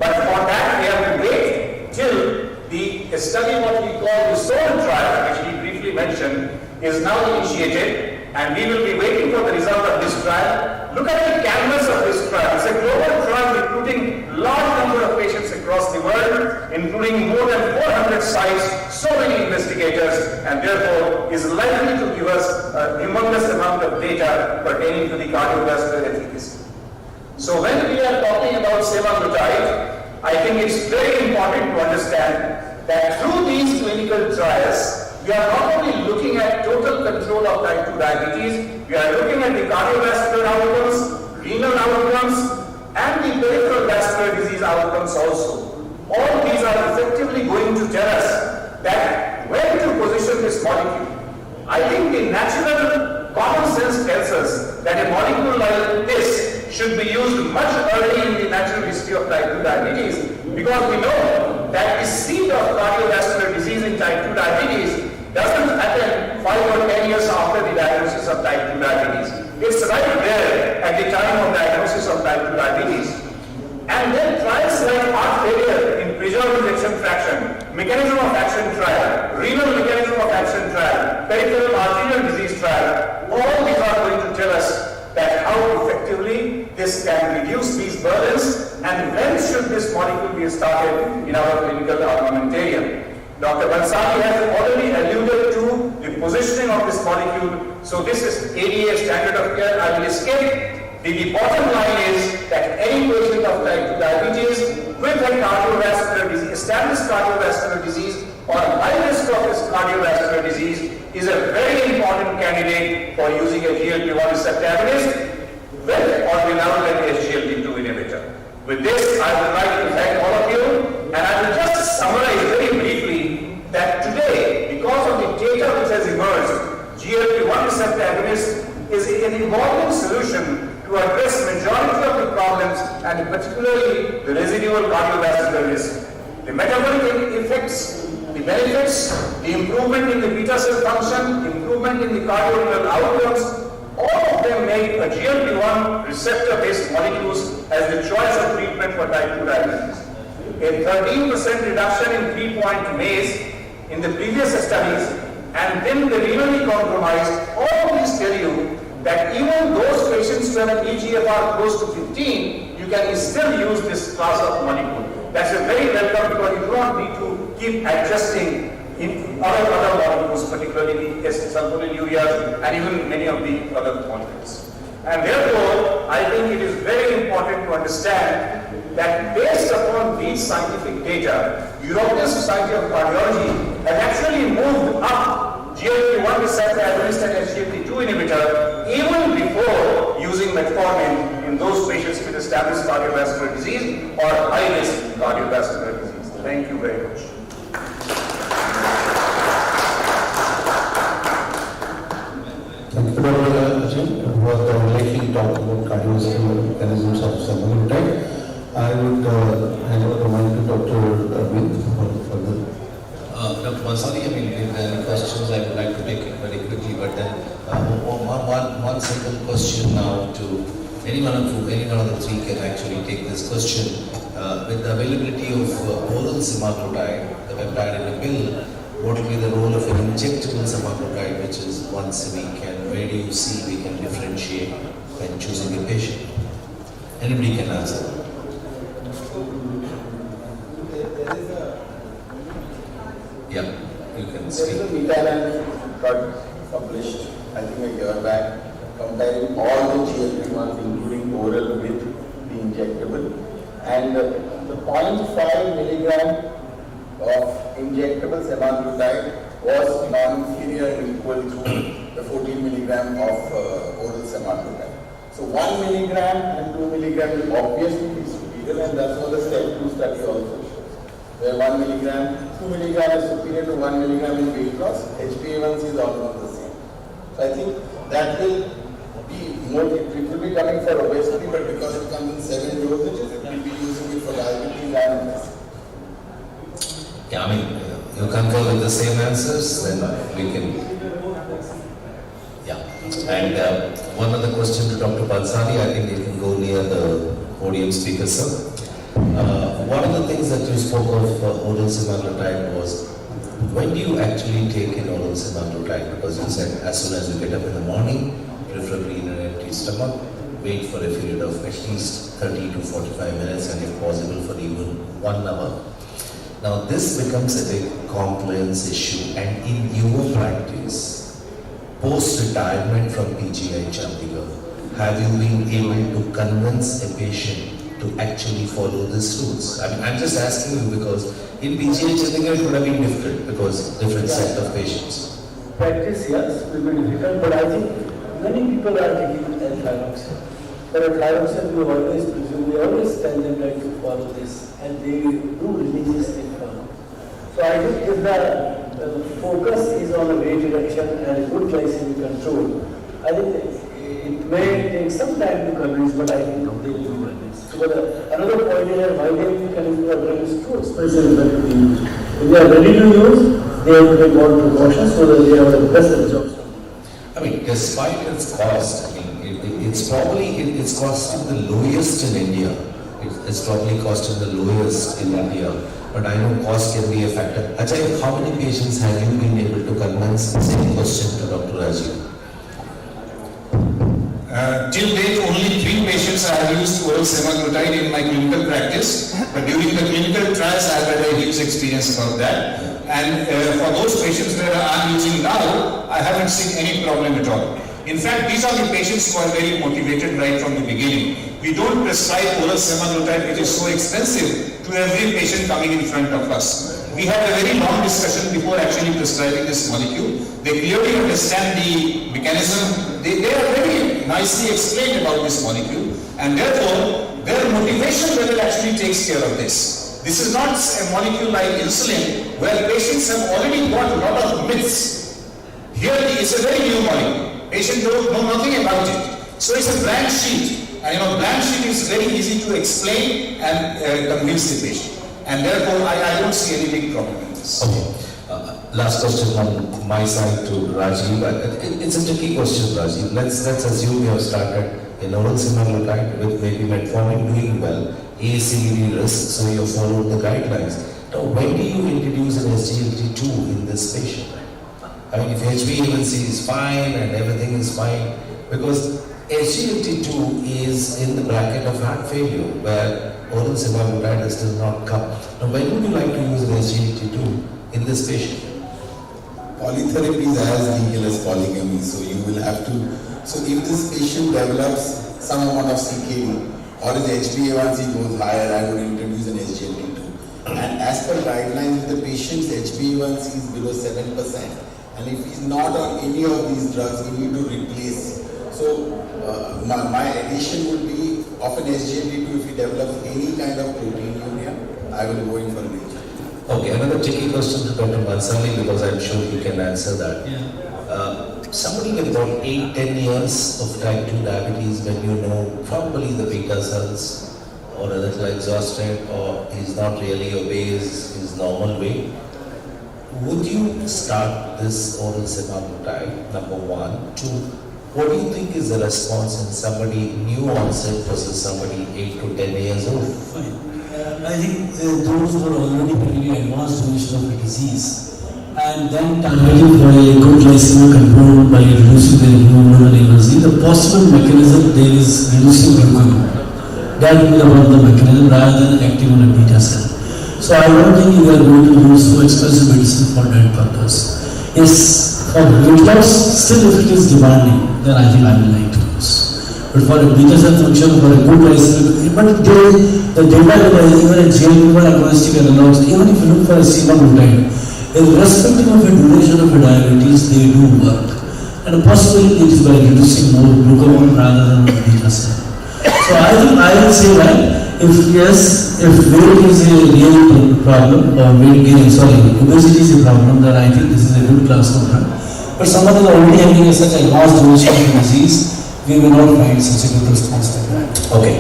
But for that we have to wait till the study, what we call the SOUL trial, which he briefly mentioned, is now initiated, and we will be waiting for the result of this trial. Look at the canvas of this trial. It's a global trial recruiting large number of patients across the world, including more than 400 sites, so many investigators, and therefore is likely to give us a humongous amount of data pertaining to the cardiovascular efficacy. So when we are talking about semaglutide, I think it's very important to understand that through these clinical trials, we are not only looking at total control of type 2 diabetes, we are looking at the cardiovascular outcomes, renal outcomes, and the peripheral vascular disease outcomes also. All these are effectively going to tell us that where to position this molecule. I think the natural common sense tells us that a molecule like this should be used much early in the natural history of type 2 diabetes, because we know that the seed of cardiovascular disease in type 2 diabetes doesn't happen 5 or 10 years after the diagnosis of type 2 diabetes. It's right there at the time of diagnosis of type 2 diabetes. And then trials like heart failure in preserved ejection fraction, mechanism of action trial, renal mechanism of action trial, peripheral arterial disease trial, all these are going to tell us that how effectively this can reduce these burdens, and when should this molecule be started in our clinical armamentarium. Dr. Bansali has already alluded to the positioning of this molecule, so this is ADA standard of care. I will skip. The bottom line is that any patient of type 2 diabetes with a cardiovascular disease, established cardiovascular disease, or high risk of this cardiovascular disease is a very important candidate for using a GLP-1 receptor agonist with or without an SGLT2 inhibitor. With this, I would like to thank all of you, and I will just summarize very briefly that today, because of the data which has emerged, GLP-1 receptor agonist is an evolving solution to address majority of the problems, and particularly the residual cardiovascular risk. The metabolic effects, the benefits, the improvement in the beta cell function, improvement in the cardiorenal outcomes, all of them make a GLP-1 receptor-based molecules as the choice of treatment for type 2 diabetes. A 13% reduction in 3-point MACE in the previous studies, and then the renally compromised, all of these tell you that even those patients who have an eGFR close to 15, you can still use this class of molecule. That's a very welcome, because you do not need to keep adjusting in other molecules, particularly the sulfonylureas and even many of the other molecules. And therefore, I think it is very important to understand that based upon these scientific data, European Society of Cardiology has actually moved up GLP-1 receptor agonist and SGLT2 inhibitor even before using metformin in those patients with established cardiovascular disease or high-risk cardiovascular disease. Thank you very much. Thank you, Dr. Ajay, for the enlightening talk about cardiovascular mechanisms of semaglutide. I would hand over the mic to Dr. Arvind for further. Dr. Bansali, I mean, if there are any questions, I would like to make it very quickly, but then one simple question now to any one of the three can actually take this question. With the availability of oral semaglutide, the peptide in a pill, what will be the role of an injectable semaglutide, which is once a week, and where do you see we can differentiate when choosing a patient? Anybody can answer. Yeah, you can speak. There is a meta-analysis got published, I think a year back, comparing all the GLP-1s, including oral with the injectable. And the 0.5 milligram of injectable semaglutide was non-inferior and equal to the 14 milligram of oral semaglutide. So 1 milligram and 2 milligram will obviously be superior, and that's what the step 2 study also shows. Where 1 milligram, 2 milligram is superior to 1 milligram in weight loss, HbA1c is almost the same. So I think that will be more, it will be coming for obesity, but because it comes in 7 dosages, it will be using it for diabetes and obesity. Yeah, I mean, you concur with the same answers, then we can. Yeah. And one other question to Dr. Bansali, I think you can go near the podium speaker, sir. One of the things that you spoke of oral semaglutide was, when do you actually take an oral semaglutide? Because you said as soon as you get up in the morning, preferably in an empty stomach, wait for a period of at least 30 to 45 minutes, and if possible for even 1 hour. Now this becomes a big compliance issue, and in your practice, post-retirement from PGI Chandigarh, have you been able to convince a patient to actually follow these rules? I mean, I'm just asking you because in PGI Chandigarh it would have been different because different set of patients. Practice, yes, will be difficult, but I think many people are taking L-thyroxine. For L-thyroxine, we always presume, we always tell them that to follow this, and they do religiously follow. So I think if the focus is on a weight reduction and good glycemic control, I think it may take some time to convince, but I think they will do this. So another point is that why they will convince the drug is too expensive to be used. If they are ready to use, they have to take all precautions so that they have the best absorption. I mean, despite its cost, I mean, it's costing the lowest in India. It's probably costing the lowest in India. But I know cost can be a factor. Ajay, how many patients have you been able to convince? Same question to Dr. Rajiv. Till date, only 3 patients I have used oral semaglutide in my clinical practice. But during the clinical trials, I have had a huge experience about that. And for those patients that I am using now, I haven't seen any problem at all. In fact, these are the patients who are very motivated right from the beginning. We don't prescribe oral semaglutide, which is so expensive, to every patient coming in front of us. We had a very long discussion before actually prescribing this molecule. They clearly understand the mechanism. They are very nicely explained about this molecule, and therefore their motivation level actually takes care of this. This is not a molecule like insulin, where patients have already got a lot of myths. Here it's a very new molecule. Patients don't know nothing about it. So it's a blank sheet. And blank sheet is very easy to explain and convince the patient. And therefore, I don't see any big problem in this. Okay. Last question on my side to Rajiv. It's a tricky question, Rajiv. Let's assume you have started an oral semaglutide with maybe metformin doing well, ACD risk, so you followed the guidelines. Now, when do you introduce an SGLT2 in this patient? I mean, if HbA1c is fine and everything is fine, because SGLT2 is in the bracket of heart failure, where oral semaglutide does not come. Now, when would you like to use an SGLT2 in this patient? Polytherapy is as legal as polygamy, so you will have to. So if this patient develops some amount of CKD or his HbA1c goes higher, I would introduce an SGLT2. And as per guidelines, if the patient's HbA1c is below 7%, and if he's not on any of these drugs, we need to replace. So my addition would be of an SGLT2 if he develops any kind of proteinuria, I will go in for an HGLT2. Okay, another tricky question to Dr. Bansali, because I'm sure he can answer that. Somebody with about 8-10 years of type 2 diabetes, when you know probably the beta cells or a little exhausted or he's not really obese, his normal weight, would you start this oral semaglutide, number one? 2, What do you think is the response in somebody new onset versus somebody 8 to 10 years old? Fine. I think those who are already pretty advanced stage of the disease and then targeting for a good glycemic control by reducing their hormonal energy, the possible mechanism there is reducing glucagon. That will be about the mechanism rather than acting on a beta cell. So I don't think you are going to use so expensive medicine for that purpose. Yes, for weight loss, still if it is demanding, then I think I will like to use. But for a beta cell function, for a good glycemic, but the data even a GLP-1 agonistic analogs, even if you look for a semaglutide, irrespective of the duration of the diabetes, they do work. And possibly it is by reducing more glucagon rather than beta cell. So I think I will say that if weight is a real problem or obesity is a problem, then I think this is a good class of drug. But someone is already having such advanced duration of disease, we will not find such a good response like that. Okay.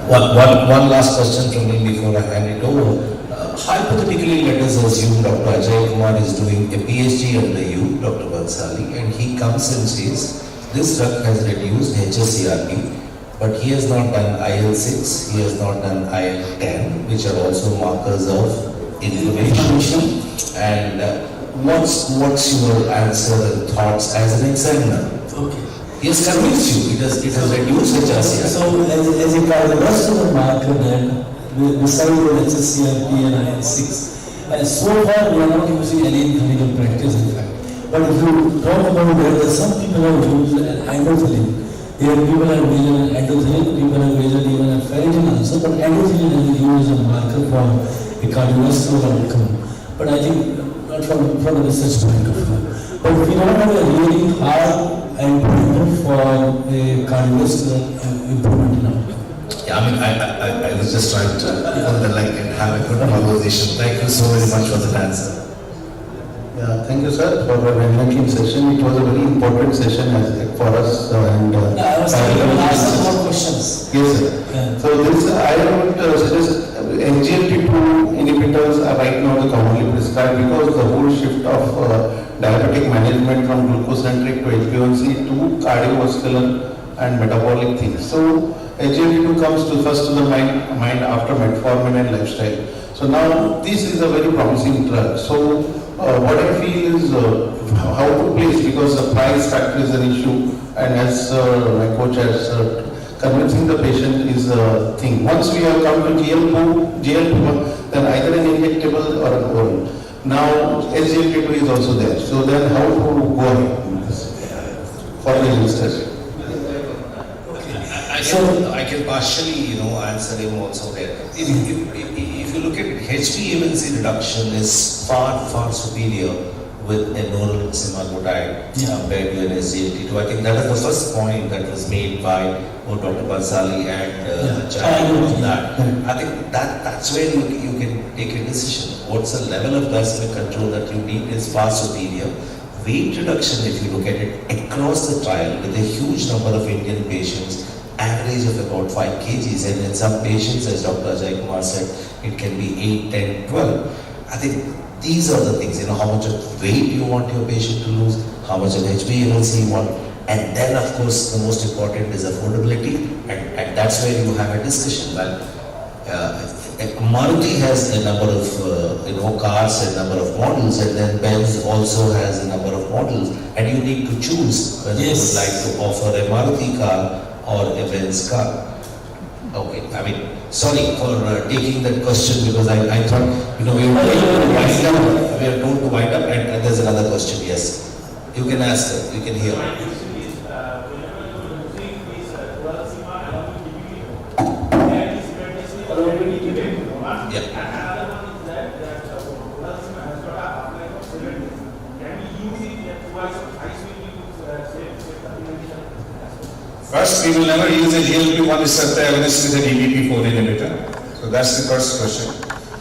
One last question from me before I hand it over. Hypothetically, let us assume Dr. Ajay Kumar is doing a PhD under you, Dr. Bansali, and he comes and says, this drug has reduced HSCRP, but he has not done IL-6, he has not done IL-10, which are also markers of inflammation. And what's your answer and thoughts as an examiner? Okay. He has convinced you, it has reduced HSCRP. So as a cardiovascular marker then, besides the HSCRP and IL-6, so far we are not using any in clinical practice in fact. But if you talk about whether some people have used endothelin, people have measured endothelin, people have measured even a ferritin also, but endothelin has been used as a marker for a cardiovascular outcome. But I think not from a research point of view. But we don't have a really hard endpoint for a cardiovascular improvement in outcome. Yeah, I mean, I was just trying to have a good conversation. Thank you so very much for the answer. Yeah, thank you, sir, for the enlightening session. It was a very important session for us. And I was going to ask some more questions. Yes, sir. Yeah. So I would suggest SGLT2 inhibitors are right now the commonly prescribed because the whole shift of diabetic management from glucocentric to HbA1c to cardiovascular and metabolic things. So SGLT2 comes first to the mind after metformin and lifestyle. So now this is a very promising drug. So what I feel is how to place, because the price factor is an issue, and as my coach has convincing the patient is a thing. Once we have come to GLP-1, then either an injectable or an oral. Now SGLT2 is also there. So then how to go ahead with this for the research? I can partially, answer him also there. If you look at it, HbA1c reduction is far superior with an oral semaglutide compared to an SGLT2. I think that is the first point that was made by both Dr. Bansali and Chai on that. I think that's where you can take a decision. What's the level of glycemic control that you need is far superior. Weight reduction, if you look at it across the trial with a huge number of Indian patients, average of about 5 kgs, and in some patients, as Dr. Ajay Kumar said, it can be 8, 10, 12. I think these are the things, how much of weight you want your patient to lose, how much of HbA1c you want, and then of course the most important is affordability, and that's where you have a discussion. Well, Maruti has a number of cars, a number of models, and then Benz also has a number of models, and you need to choose whether you would like to offer a Maruti car or a Benz car. Okay, I mean, sorry for taking that question because I thought, we were told to wind up, and there's another question, yes. You can ask, you can hear. Yeah. First, we will never use a GLP-1 receptor agonist with an EBP4 inhibitor. So that's the first question.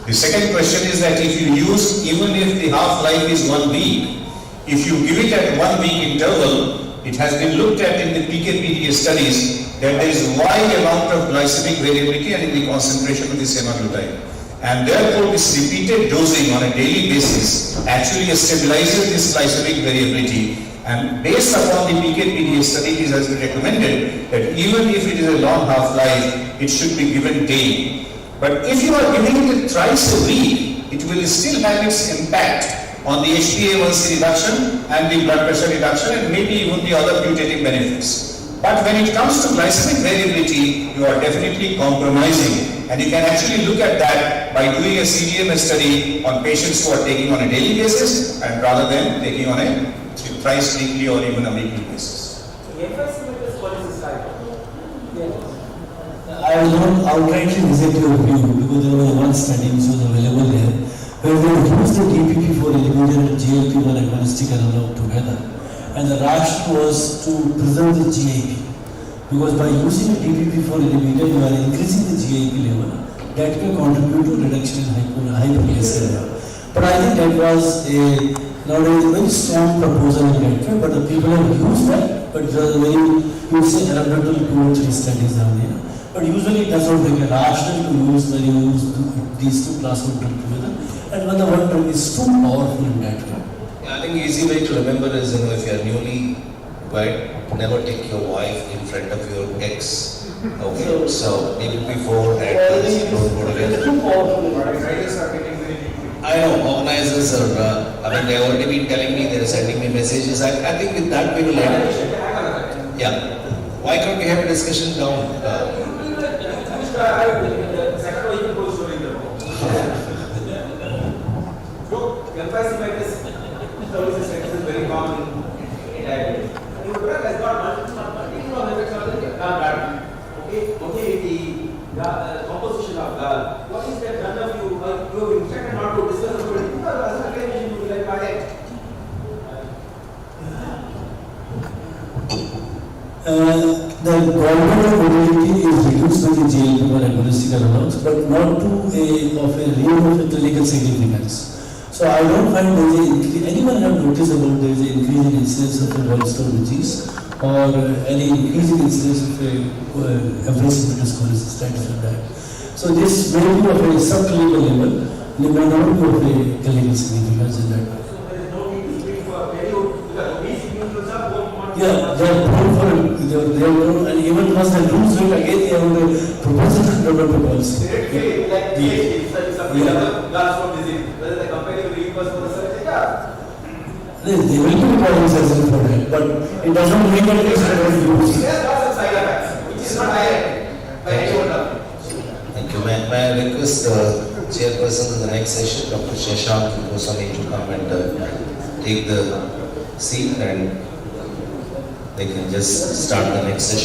The second question is that if you use, even if the half-life is 1 week, if you give it at 1 week interval, it has been looked at in the PK/PD studies that there is a wide amount of glycemic variability and in the concentration of the semaglutide. And therefore, this repeated dosing on a daily basis actually stabilizes this glycemic variability And based upon the PK/PD study, it has been recommended that even if it is a long half-life, it should be given daily. But if you are giving it thrice a week, it will still have its impact on the HbA1c reduction and the blood pressure reduction and maybe even the other putative benefits. But when it comes to glycemic variability, you are definitely compromising, and you can actually look at that by doing a CDMS study on patients who are taking on a daily basis and rather than taking on a thrice weekly or even a weekly basis. I will not outrightly reject your view because there was one study which was available there where they used the DPP-4 inhibitor and GLP-1 agonistic analog together, and the rationale was to preserve the GIP, because by using a DPP-4 inhibitor you are increasing the GIP level that can contribute to reduction in hypoglycemia. But I think that was not a very strong proposal in that way, but the people have used that, but there are very, you say anecdotal 2 or 3 studies down there. But usually it does not make a rational to use when you use these two classes of drugs together, and when the one drug is too powerful in that way. Yeah, I think easy way to remember is, if you are newly wed, never take your wife in front of your ex. Okay, so maybe before and don't go together. I know organizers are, they've already been telling me, they're sending me messages. I think with that we will end. Yeah. Why can't we have a discussion down? Is very common in diabetes. The drug has got multiple effects on the gut. Okay, motility, composition of gut. What is that none of you have instructed not to discuss about it? Because as an academician, you will like by it. The gallbladder motility is reduced by the GLP-1 agonistic analogs, but not to a real clinical significance. So I don't find there is anyone have noticed about there is an increase in incidence of gallstone disease or any increasing incidence of abrasive metasclerosis, status of that. So this may be of a subclinical level, may not be of a clinical significance in that. So there is no need to speak for value because these individuals are both. Yeah, they are known for they are known, and even once they lose weight again, they have a proposal to develop a policy. Directly, like something other gallstone disease, whether they compare you reimburse for the surgery, They will be requiring surgery for that, but it doesn't mean that it is not used. It has got some side effects, which is not highlighted by anyone. Thank you. May I request the chairperson to the next session, Dr. Shaukat Sadikot, to come and take the seat, and they can just start the next session.